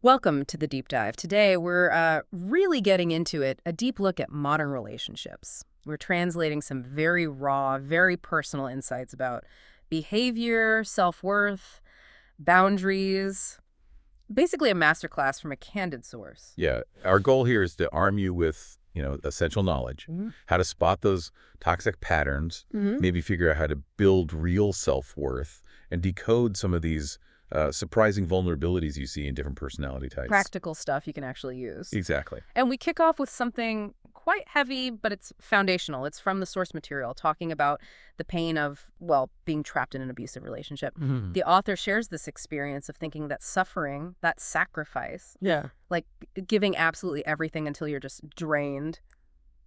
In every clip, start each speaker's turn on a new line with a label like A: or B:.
A: Welcome to the deep dive. Today, we're really getting into it, a deep look at modern relationships. We're translating some very raw, very personal insights about behavior, self-worth, boundaries, basically a masterclass from a candid source.
B: Yeah, our goal here is to arm you with, essential knowledge, how to spot those toxic patterns, maybe figure out how to build real self-worth, and decode some of these surprising vulnerabilities you see in different personality types.
A: Practical stuff you can actually use.
B: Exactly.
A: And we kick off with something quite heavy, but it's foundational. It's from the source material, talking about the pain of, well, being trapped in an abusive relationship. The author shares this experience of thinking that suffering, that sacrifice, like giving absolutely everything until you're just drained,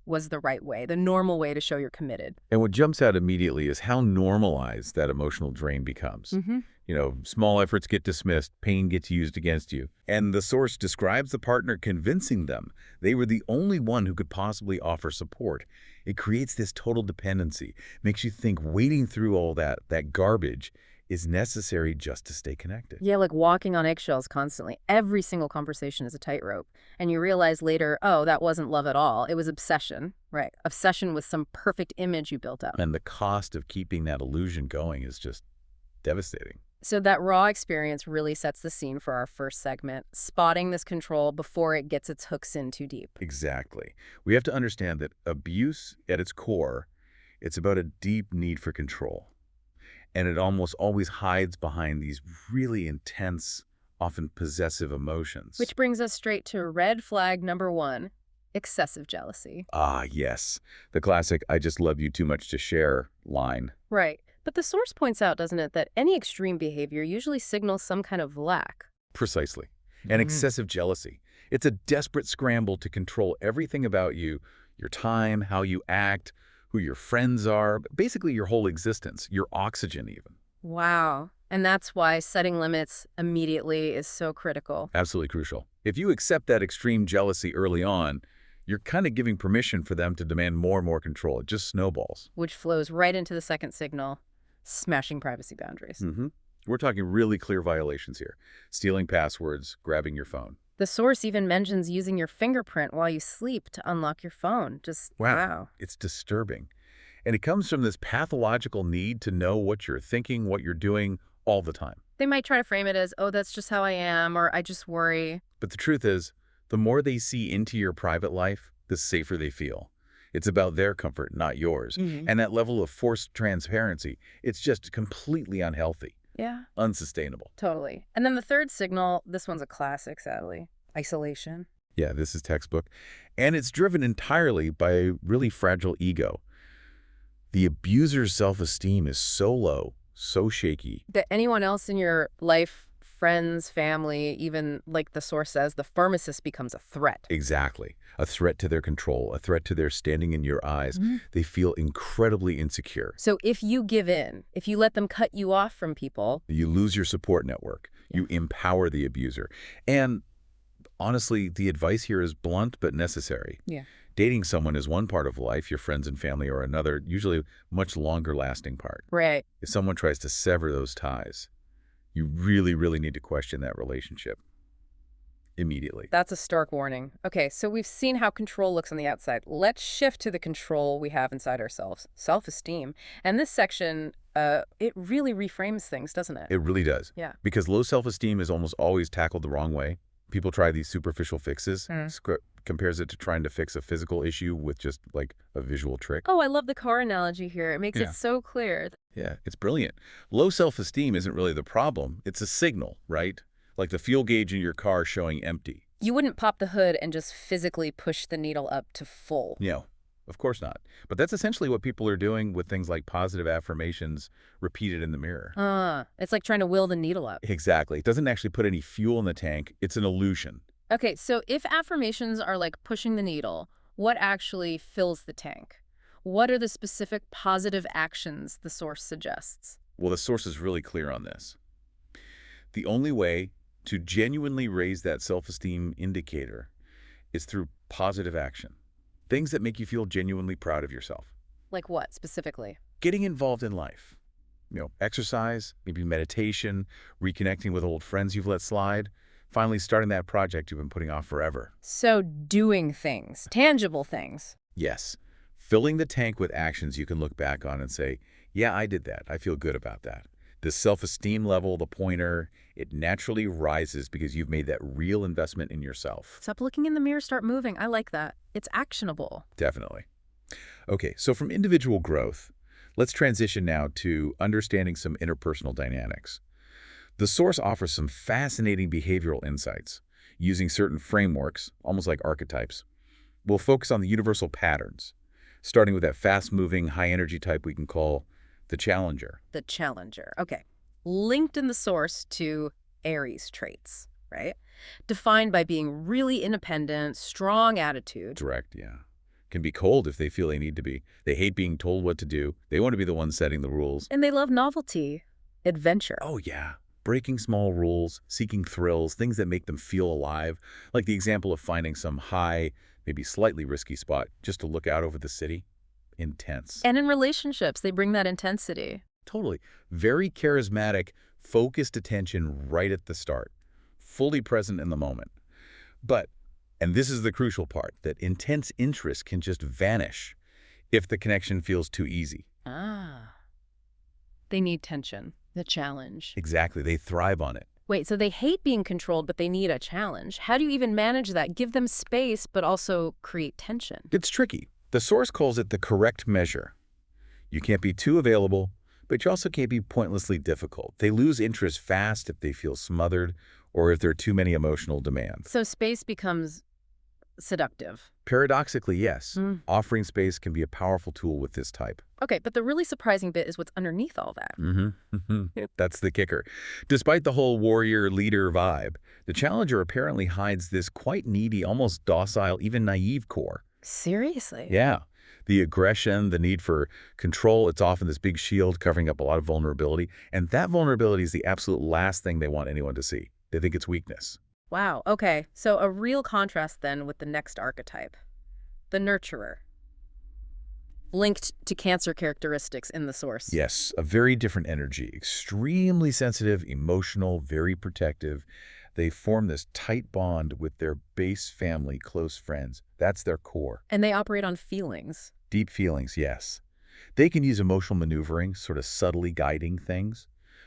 A: was the right way, the normal way to show you're committed.
B: And what jumps out immediately is how normalized that emotional drain becomes. Small efforts get dismissed, pain gets used against you. And the source describes the partner convincing them they were the only one who could possibly offer support. It creates this total dependency, makes you think wading through all that garbage is necessary just to stay connected.
A: Yeah, like walking on eggshells constantly. Every single conversation is a tightrope. And you realize later, oh, that wasn't love at all. It was obsession, right? Obsession with some perfect image you built up.
B: And the cost of keeping that illusion going is just devastating.
A: So that raw experience really sets the scene for our first segment, spotting this control before it gets its hooks in too deep.
B: Exactly. We have to understand that abuse at its core, it's about a deep need for control. And it almost always hides behind these really intense, often possessive emotions.
A: Which brings us straight to red flag number one, excessive jealousy.
B: Ah, yes. The classic, "I just love you too much to share" line.
A: Right. But the source points out, doesn't it, that any extreme behavior usually signals some kind of lack.
B: Precisely. And excessive jealousy. It's a desperate scramble to control everything about you, your time, how you act, who your friends are, basically your whole existence, your oxygen even.
A: Wow. And that's why setting limits immediately is so critical.
B: Absolutely crucial. If you accept that extreme jealousy early on, you're kind of giving permission for them to demand more and more control. It just snowballs.
A: Which flows right into the second signal, smashing privacy boundaries.
B: We're talking really clear violations here. Stealing passwords, grabbing your phone.
A: The source even mentions using your fingerprint while you sleep to unlock your phone. Just wow.
B: It's disturbing. And it comes from this pathological need to know what you're thinking, what you're doing all the time.
A: They might try to frame it as, oh, that's just how I am, or I just worry.
B: But the truth is, the more they see into your private life, the safer they feel. It's about their comfort, not yours. And that level of forced transparency, it's just completely unhealthy.
A: Yeah.
B: Unsustainable.
A: Totally. And then the third signal, this one's a classic, sadly. Isolation.
B: Yeah, this is textbook. And it's driven entirely by a really fragile ego. The abuser's self-esteem is so low, so shaky.
A: That anyone else in your life, friends, family, even like the source says, the pharmacist becomes a threat.
B: Exactly. A threat to their control, a threat to their standing in your eyes. They feel incredibly insecure.
A: So if you give in, if you let them cut you off from people,
B: you lose your support network. You empower the abuser. And honestly, the advice here is blunt but necessary. Dating someone is one part of life, your friends and family are another, usually much longer lasting part.
A: Right.
B: If someone tries to sever those ties, you really, really need to question that relationship immediately.
A: That's a stark warning. Okay, so we've seen how control looks on the outside. Let's shift to the control we have inside ourselves, self-esteem. And this section, it really reframes things, doesn't it?
B: It really does.
A: Yeah.
B: Because low self-esteem is almost always tackled the wrong way. People try these superficial fixes, compares it to trying to fix a physical issue with just like a visual trick.
A: Oh, I love the car analogy here. It makes it so clear.
B: Yeah, it's brilliant. Low self-esteem isn't really the problem. It's a signal, right? Like the fuel gauge in your car showing empty.
A: You wouldn't pop the hood and just physically push the needle up to full.
B: No, of course not. But that's essentially what people are doing with things like positive affirmations repeated in the mirror.
A: It's like trying to will the needle up.
B: Exactly. It doesn't actually put any fuel in the tank. It's an illusion.
A: Okay, so if affirmations are like pushing the needle, what actually fills the tank? What are the specific positive actions the source suggests?
B: Well, the source is really clear on this. The only way to genuinely raise that self-esteem indicator is through positive action. Things that make you feel genuinely proud of yourself.
A: Like what, specifically?
B: Getting involved in life. Exercise, maybe meditation, reconnecting with old friends you've let slide, Finally starting that project you've been putting off forever.
A: So doing things, tangible things.
B: Yes. Filling the tank with actions you can look back on and say, yeah, I did that. I feel good about that. The self-esteem level, the pointer, it naturally rises because you've made that real investment in yourself.
A: Stop looking in the mirror, start moving. I like that. It's actionable.
B: Definitely. Okay, so from individual growth, let's transition now to understanding some interpersonal dynamics. The source offers some fascinating behavioral insights using certain frameworks, almost like archetypes. We'll focus on the universal patterns, starting with that fast-moving, high-energy type we can call the challenger.
A: The challenger. Okay. Linked in the source to Aries traits, right? Defined by being really independent, strong attitude.
B: Direct, yeah. Can be cold if they feel they need to be. They hate being told what to do. They want to be the ones setting the rules.
A: And they love novelty, adventure.
B: Oh, yeah. Breaking small rules, seeking thrills, things that make them feel alive. Like the example of finding some high, maybe slightly risky spot just to look out over the city. Intense.
A: And in relationships, they bring that intensity.
B: Totally. Very charismatic, focused attention right at the start. Fully present in the moment. But, and this is the crucial part, that intense interest can just vanish if the connection feels too easy.
A: Ah. They need tension, the challenge.
B: Exactly. They thrive on it.
A: Wait, so they hate being controlled, but they need a challenge. How do you even manage that? Give them space, but also create tension.
B: It's tricky. The source calls it the correct measure. You can't be too available, but you also can't be pointlessly difficult. They lose interest fast if they feel smothered or if there are too many emotional demands.
A: So space becomes seductive.
B: Paradoxically, yes. Offering space can be a powerful tool with this type.
A: Okay, but the really surprising bit is what's underneath all that.
B: That's the kicker. Despite the whole warrior-leader vibe, the challenger apparently hides this quite needy, almost docile, even naive core.
A: Seriously?
B: Yeah. The aggression, the need for control, it's often this big shield covering up a lot of vulnerability. And that vulnerability is the absolute last thing they want anyone to see. They think it's weakness.
A: Wow, okay. So a real contrast then with the next archetype, the nurturer. Linked to Cancer characteristics in the source.
B: Yes, a very different energy. Extremely sensitive, emotional, very protective. They form this tight bond with their base family, close friends. That's their core.
A: And they operate on feelings.
B: Deep feelings, yes. They can use emotional maneuvering, sort of subtly guiding things.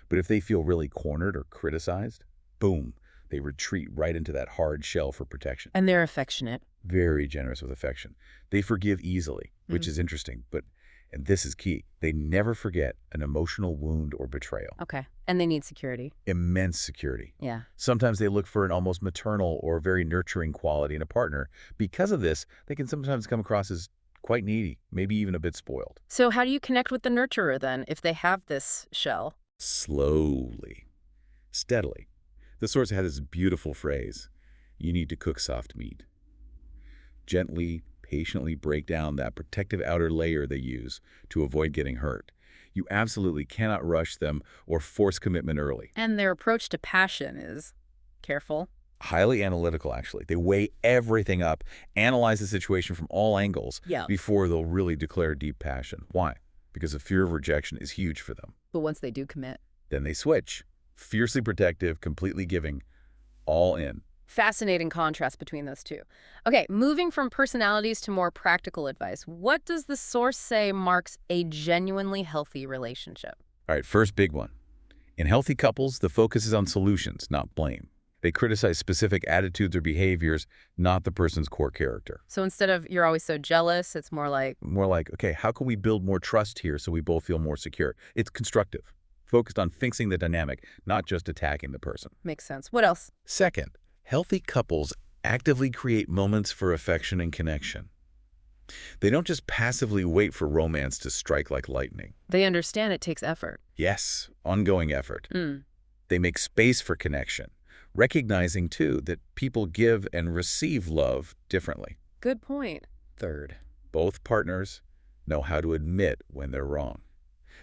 B: But if they feel really cornered or criticized, boom, they retreat right into that hard shell for protection.
A: And they're affectionate.
B: Very generous with affection. They forgive easily, which is interesting, but, and this is key, they never forget an emotional wound or betrayal.
A: Okay. And they need security.
B: Immense security.
A: Yeah.
B: Sometimes they look for an almost maternal or very nurturing quality in a partner. Because of this, they can sometimes come across as quite needy, maybe even a bit spoiled.
A: So how do you connect with the nurturer then if they have this shell?
B: Slowly. Steadily. The source had this beautiful phrase, you need to cook soft meat. Gently, patiently break down that protective outer layer they use to avoid getting hurt. You absolutely cannot rush them or force commitment early.
A: And their approach to passion is careful.
B: Highly analytical, actually. They weigh everything up, analyze the situation from all angles before they'll really declare deep passion. Why? Because the fear of rejection is huge for them.
A: But once they do commit.
B: Then they switch. Fiercely protective, completely giving, all in.
A: Fascinating contrast between those two. Okay, moving from personalities to more practical advice. What does the source say marks a genuinely healthy relationship?
B: All right, first big one. In healthy couples, the focus is on solutions, not blame. They criticize specific attitudes or behaviors, not the person's core character.
A: So instead of you're always so jealous, it's more like,
B: okay, how can we build more trust here so we both feel more secure? It's constructive, focused on fixing the dynamic, not just attacking the person.
A: Makes sense. What else?
B: Second, healthy couples actively create moments for affection and connection. They don't just passively wait for romance to strike like lightning.
A: They understand it takes effort.
B: Yes, ongoing effort. They make space for connection, recognizing, too, that people give and receive love differently.
A: Good point.
B: Third, both partners know how to admit when they're wrong.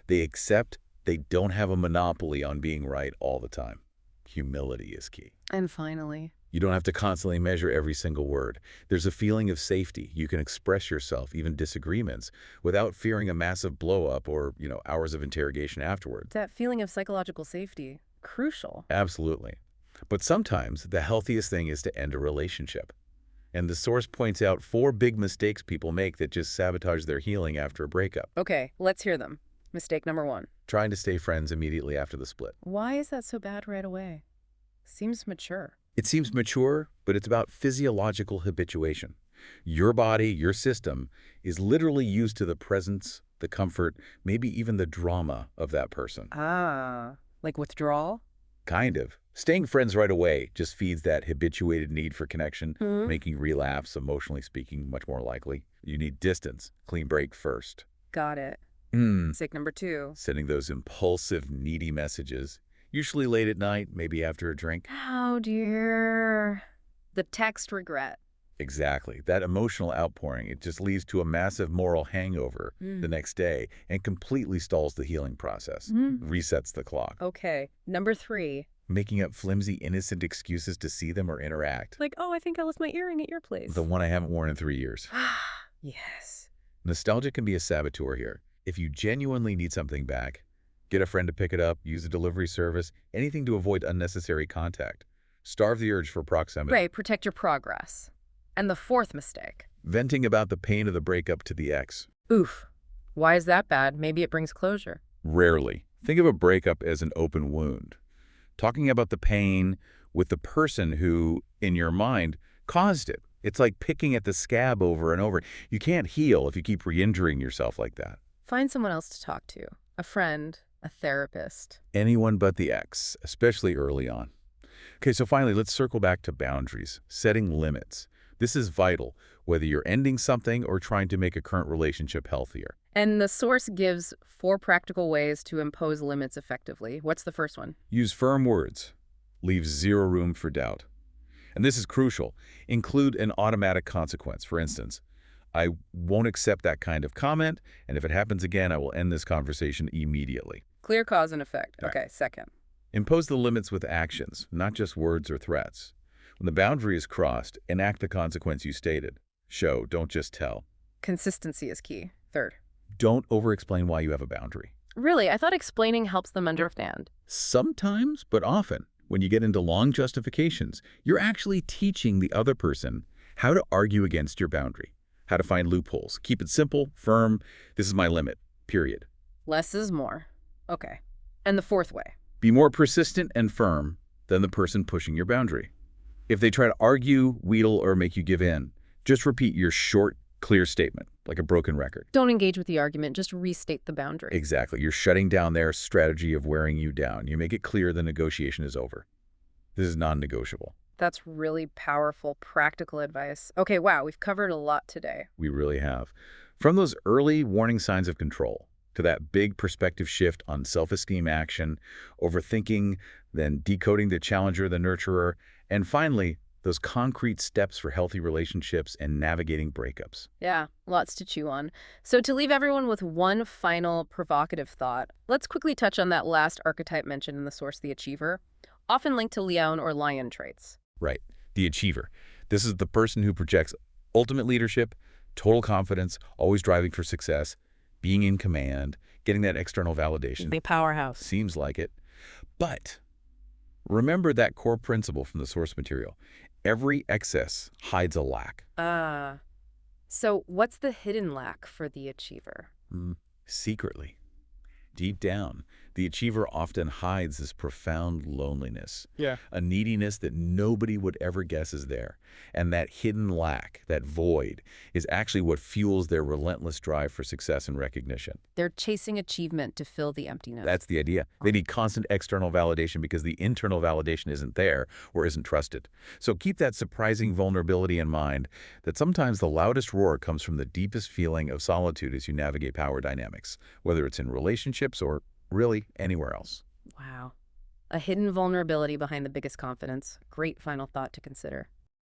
B: They accept they don't have a monopoly on being right all the time. Humility is key.
A: And finally,
B: you don't have to constantly measure every single word. There's a feeling of safety. You can express yourself, even disagreements, without fearing a massive blow-up or, hours of interrogation afterward.
A: that feeling of psychological safety, crucial.
B: Absolutely. But sometimes the healthiest thing is to end a relationship. And the source points out 4 big mistakes people make that just sabotage their healing after a breakup.
A: Okay, let's hear them. Mistake number 1.
B: Trying to stay friends immediately after the split.
A: Why is that so bad right away? Seems mature.
B: It seems mature, but it's about physiological habituation. Your body, your system, is literally used to the presence, the comfort, maybe even the drama of that person.
A: Ah, like withdrawal?
B: Kind of. Staying friends right away just feeds that habituated need for connection, making relapse, emotionally speaking, much more likely. You need distance. Clean break first.
A: Got it. Mistake number 2.
B: Sending those impulsive, needy messages, usually late at night, maybe after a drink.
A: Oh, dear. The text regret.
B: Exactly. That emotional outpouring, it just leads to a massive moral hangover the next day and completely stalls the healing process, resets the clock.
A: Okay. Number 3.
B: Making up flimsy, innocent excuses to see them or interact.
A: Like, oh, I think I left my earring at your place.
B: The one I haven't worn in 3 years.
A: Yes.
B: Nostalgia can be a saboteur here. If you genuinely need something back, get a friend to pick it up, use a delivery service, anything to avoid unnecessary contact. Starve the urge for proximity.
A: Right, protect your progress. And the 4th mistake.
B: Venting about the pain of the breakup to the ex.
A: Oof. Why is that bad? Maybe it brings closure.
B: Rarely. Think of a breakup as an open wound. Talking about the pain with the person who, in your mind, caused it. It's like picking at the scab over and over. You can't heal if you keep re-injuring yourself like that.
A: Find someone else to talk to. A friend, a therapist.
B: Anyone but the ex, especially early on. Okay, so finally, let's circle back to boundaries, setting limits. This is vital, whether you're ending something or trying to make a current relationship healthier.
A: And the source gives 4 practical ways to impose limits effectively. What's the first one?
B: Use firm words. Leave 0 room for doubt. And this is crucial. Include an automatic consequence. For instance, I won't accept that kind of comment, and if it happens again, I will end this conversation immediately.
A: Clear cause and effect.
B: All
A: Okay, second.
B: Impose the limits with actions, not just words or threats. When the boundary is crossed, enact the consequence you stated. Show, don't just tell.
A: Consistency is key. Third.
B: Don't over-explain why you have a boundary.
A: Really? I thought explaining helps them understand.
B: Sometimes, but often, when you get into long justifications, you're actually teaching the other person how to argue against your boundary, how to find loopholes. Keep it simple, firm. This is my limit, period.
A: Less is more. Okay. And the 4th way.
B: Be more persistent and firm than the person pushing your boundary. If they try to argue, wheedle, or make you give in, just repeat your short, clear statement, like a broken record.
A: Don't engage with the argument, just restate the boundary.
B: Exactly. You're shutting down their strategy of wearing you down. You make it clear the negotiation is over. This is non-negotiable.
A: That's really powerful, practical advice. Okay, wow, we've covered a lot today.
B: We really have. From those early warning signs of control to that big perspective shift on self-esteem action, overthinking, then decoding the challenger, the nurturer, and finally, those concrete steps for healthy relationships and navigating breakups.
A: Yeah, lots to chew on. So to leave everyone with one final provocative thought, let's quickly touch on that last archetype mentioned in the source, the achiever, often linked to Leon or lion traits.
B: Right, the achiever. This is the person who projects ultimate leadership, total confidence, always driving for success, being in command, getting that external validation.
A: The powerhouse.
B: Seems like it. But remember that core principle from the source material. Every excess hides a lack.
A: So what's the hidden lack for the achiever?
B: Secretly, deep down, the achiever often hides this profound loneliness, a neediness that nobody would ever guess is there. And that hidden lack, that void, is actually what fuels their relentless drive for success and recognition.
A: They're chasing achievement to fill the emptiness.
B: That's the idea. They need constant external validation because the internal validation isn't there or isn't trusted. So keep that surprising vulnerability in mind, that sometimes the loudest roar comes from the deepest feeling of solitude as you navigate power dynamics, whether it's in relationships or really anywhere else.
A: Wow. A hidden vulnerability behind the biggest confidence. Great final thought to consider.